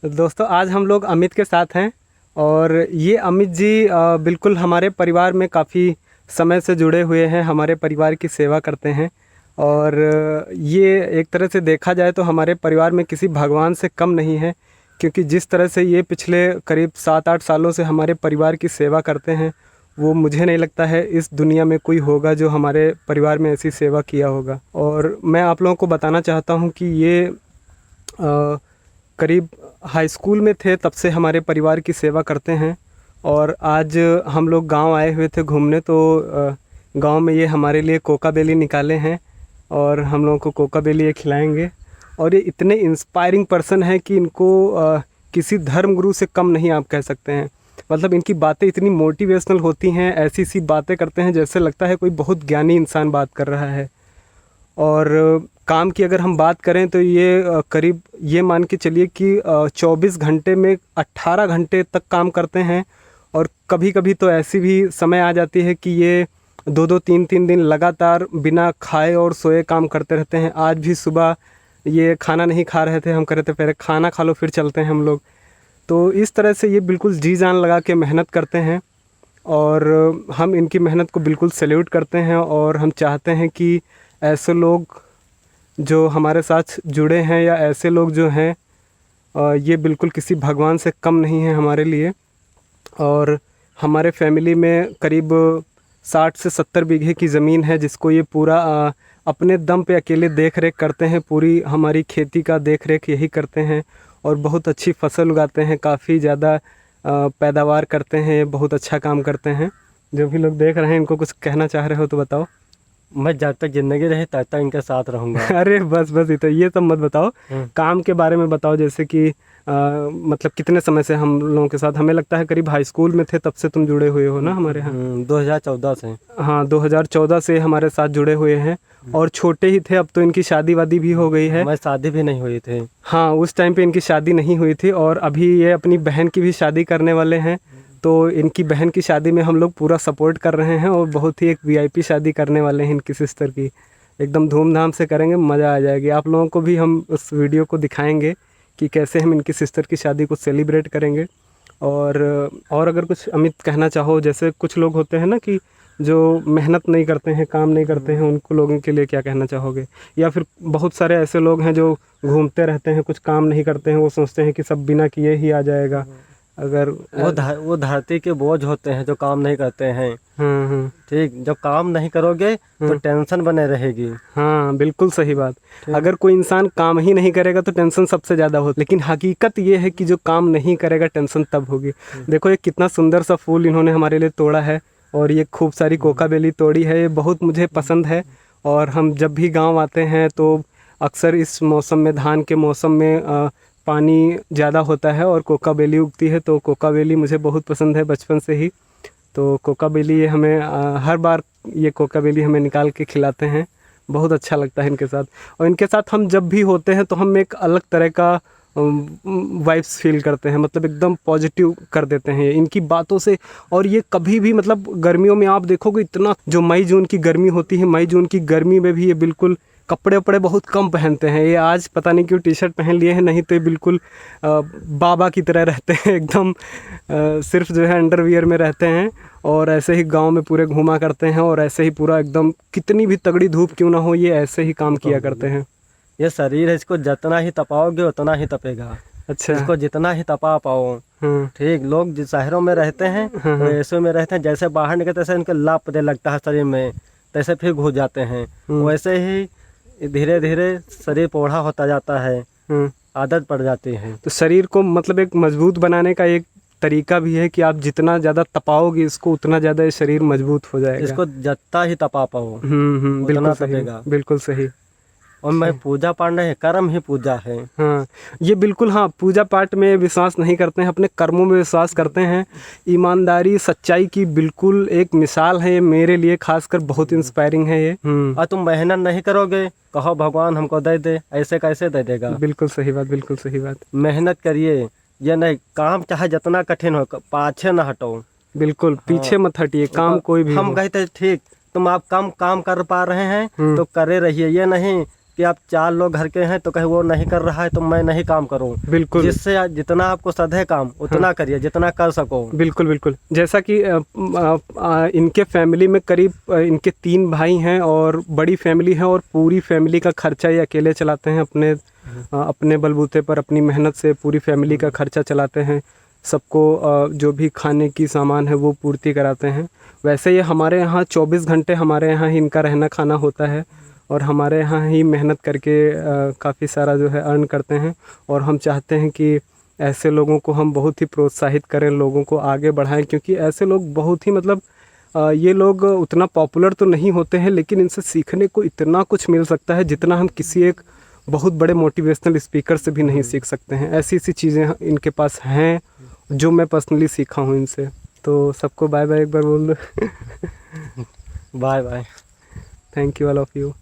दोस्तों आज हम लोग अमित के साथ हैं और ये अमित जी बिल्कुल हमारे परिवार में काफ़ी समय से जुड़े हुए हैं, हमारे परिवार की सेवा करते हैं। और ये एक तरह से देखा जाए तो हमारे परिवार में किसी भगवान से कम नहीं है, क्योंकि जिस तरह से ये पिछले करीब 7-8 सालों से हमारे परिवार की सेवा करते हैं, वो मुझे नहीं लगता है इस दुनिया में कोई होगा जो हमारे परिवार में ऐसी सेवा किया होगा। और मैं आप लोगों को बताना चाहता हूँ कि ये करीब हाई स्कूल में थे तब से हमारे परिवार की सेवा करते हैं। और आज हम लोग गांव आए हुए थे घूमने, तो गांव में ये हमारे लिए कोका बेली निकाले हैं और हम लोगों को कोका बेली ये खिलाएंगे। और ये इतने इंस्पायरिंग पर्सन है कि इनको किसी धर्म गुरु से कम नहीं आप कह सकते हैं। मतलब इनकी बातें इतनी मोटिवेशनल होती हैं, ऐसी सी बातें करते हैं जैसे लगता है कोई बहुत ज्ञानी इंसान बात कर रहा है। और काम की अगर हम बात करें तो ये करीब ये मान के चलिए कि 24 घंटे में 18 घंटे तक काम करते हैं। और कभी कभी तो ऐसी भी समय आ जाती है कि ये 2-2 3-3 दिन लगातार बिना खाए और सोए काम करते रहते हैं। आज भी सुबह ये खाना नहीं खा रहे थे, हम कह रहे थे पहले खाना खा लो फिर चलते हैं हम लोग। तो इस तरह से ये बिल्कुल जी जान लगा के मेहनत करते हैं और हम इनकी मेहनत को बिल्कुल सैल्यूट करते हैं। और हम चाहते हैं कि ऐसे लोग जो हमारे साथ जुड़े हैं या ऐसे लोग जो हैं ये बिल्कुल किसी भगवान से कम नहीं है हमारे लिए। और हमारे फैमिली में करीब 60 से 70 बीघे की ज़मीन है जिसको ये पूरा अपने दम पे अकेले देख रेख करते हैं। पूरी हमारी खेती का देख रेख यही करते हैं और बहुत अच्छी फसल उगाते हैं, काफ़ी ज़्यादा पैदावार करते हैं, बहुत अच्छा काम करते हैं। जो भी लोग देख रहे हैं इनको कुछ कहना चाह रहे हो तो बताओ। मैं जब तक जिंदगी रहे तब तक इनके साथ रहूँगा। अरे बस बस ये सब मत बताओ, काम के बारे में बताओ। जैसे कि मतलब कितने समय से हम लोगों के साथ, हमें लगता है करीब हाई स्कूल में थे तब से तुम जुड़े हुए हो ना हमारे यहाँ। 2014 से। हाँ 2014 से हमारे साथ जुड़े हुए हैं। और छोटे ही थे, अब तो इनकी शादी वादी भी हो गई है। मैं शादी भी नहीं हुई थी। हाँ उस टाइम पे इनकी शादी नहीं हुई थी और अभी ये अपनी बहन की भी शादी करने वाले हैं। तो इनकी बहन की शादी में हम लोग पूरा सपोर्ट कर रहे हैं और बहुत ही एक वीआईपी शादी करने वाले हैं इनकी सिस्टर की। एकदम धूमधाम से करेंगे, मज़ा आ जाएगी। आप लोगों को भी हम उस वीडियो को दिखाएंगे कि कैसे हम इनकी सिस्टर की शादी को सेलिब्रेट करेंगे। और अगर कुछ अमित कहना चाहो, जैसे कुछ लोग होते हैं ना कि जो मेहनत नहीं करते हैं, काम नहीं करते हैं, उनको लोगों के लिए क्या कहना चाहोगे? या फिर बहुत सारे ऐसे लोग हैं जो घूमते रहते हैं, कुछ काम नहीं करते हैं, वो सोचते हैं कि सब बिना किए ही आ जाएगा। अगर वो धरती के बोझ होते हैं जो काम नहीं करते हैं। ठीक, जब काम नहीं करोगे तो टेंशन बने रहेगी। हाँ बिल्कुल सही बात। अगर कोई इंसान काम ही नहीं करेगा तो टेंशन सबसे ज़्यादा होती, लेकिन हकीकत ये है कि जो काम नहीं करेगा टेंशन तब होगी। देखो ये कितना सुंदर सा फूल इन्होंने हमारे लिए तोड़ा है और ये खूब सारी कोका बेली तोड़ी है, ये बहुत मुझे पसंद है। और हम जब भी गाँव आते हैं तो अक्सर इस मौसम में, धान के मौसम में पानी ज़्यादा होता है और कोका बेली उगती है, तो कोका बेली मुझे बहुत पसंद है बचपन से ही। तो कोका बेली ये हमें हर बार ये कोका बेली हमें निकाल के खिलाते हैं, बहुत अच्छा लगता है इनके साथ। और इनके साथ हम जब भी होते हैं तो हम एक अलग तरह का वाइब्स फील करते हैं, मतलब एकदम पॉजिटिव कर देते हैं इनकी बातों से। और ये कभी भी, मतलब गर्मियों में आप देखोगे इतना, जो मई जून की गर्मी होती है, मई जून की गर्मी में भी ये बिल्कुल कपड़े वपड़े बहुत कम पहनते हैं। ये आज पता नहीं क्यों टी शर्ट पहन लिए हैं, नहीं तो ये बिल्कुल बाबा की तरह रहते हैं एकदम। सिर्फ जो है अंडरवियर में रहते हैं और ऐसे ही गांव में पूरे घूमा करते हैं और ऐसे ही पूरा एकदम, कितनी भी तगड़ी धूप क्यों ना हो, ये ऐसे ही काम किया करते हैं। ये शरीर है, इसको जितना ही तपाओगे उतना ही तपेगा। अच्छा, इसको जितना ही तपा पाओ। ठीक, लोग जिस शहरों में रहते हैं वो ऐसे में रहते हैं, जैसे बाहर निकलते ऐसे इनके लाप दे लगता है शरीर में, तैसे फिर घुस जाते हैं। वैसे ही धीरे धीरे शरीर पौड़ा होता जाता है, आदत पड़ जाती है। तो शरीर को मतलब एक मजबूत बनाने का एक तरीका भी है कि आप जितना ज़्यादा तपाओगे इसको, उतना ज़्यादा ये शरीर मजबूत हो जाएगा। इसको जितना ही तपा पाओ बिल्कुल सही, बिल्कुल सही। और मैं पूजा पाठ नहीं, कर्म ही पूजा है। हाँ ये बिल्कुल, हाँ पूजा पाठ में विश्वास नहीं करते हैं, अपने कर्मों में विश्वास करते हैं। ईमानदारी, सच्चाई की बिल्कुल एक मिसाल है ये मेरे लिए, खासकर बहुत इंस्पायरिंग है ये। और तुम मेहनत नहीं करोगे, कहो भगवान हमको दे दे, ऐसे कैसे दे देगा? बिल्कुल सही बात, बिल्कुल सही बात। मेहनत करिए, ये नहीं, काम चाहे जितना कठिन हो पाछे ना हटो। बिल्कुल पीछे मत हटिए, काम कोई भी हम कहते ठीक, तुम आप कम काम कर पा रहे हैं तो करे रहिए। ये नहीं कि आप 4 लोग घर के हैं तो कहीं वो नहीं कर रहा है तो मैं नहीं काम करूं। बिल्कुल। जिससे जितना आपको सधे काम उतना करिए, जितना कर सको। बिल्कुल बिल्कुल। जैसा कि इनके फैमिली में करीब इनके 3 भाई हैं और बड़ी फैमिली है, और पूरी फैमिली का खर्चा ये अकेले चलाते हैं, अपने बलबूते पर अपनी मेहनत से पूरी फैमिली का खर्चा चलाते हैं। सबको जो भी खाने की सामान है वो पूर्ति कराते हैं। वैसे ये हमारे यहाँ 24 घंटे हमारे यहाँ ही इनका रहना खाना होता है, और हमारे यहाँ ही मेहनत करके काफ़ी सारा जो है अर्न करते हैं। और हम चाहते हैं कि ऐसे लोगों को हम बहुत ही प्रोत्साहित करें, लोगों को आगे बढ़ाएं, क्योंकि ऐसे लोग बहुत ही मतलब ये लोग उतना पॉपुलर तो नहीं होते हैं, लेकिन इनसे सीखने को इतना कुछ मिल सकता है जितना हम किसी एक बहुत बड़े मोटिवेशनल स्पीकर से भी नहीं सीख सकते हैं। ऐसी ऐसी चीज़ें इनके पास हैं जो मैं पर्सनली सीखा हूँ इनसे। तो सबको बाय बाय एक बार बोल दो। Bye bye. Thank you all of you.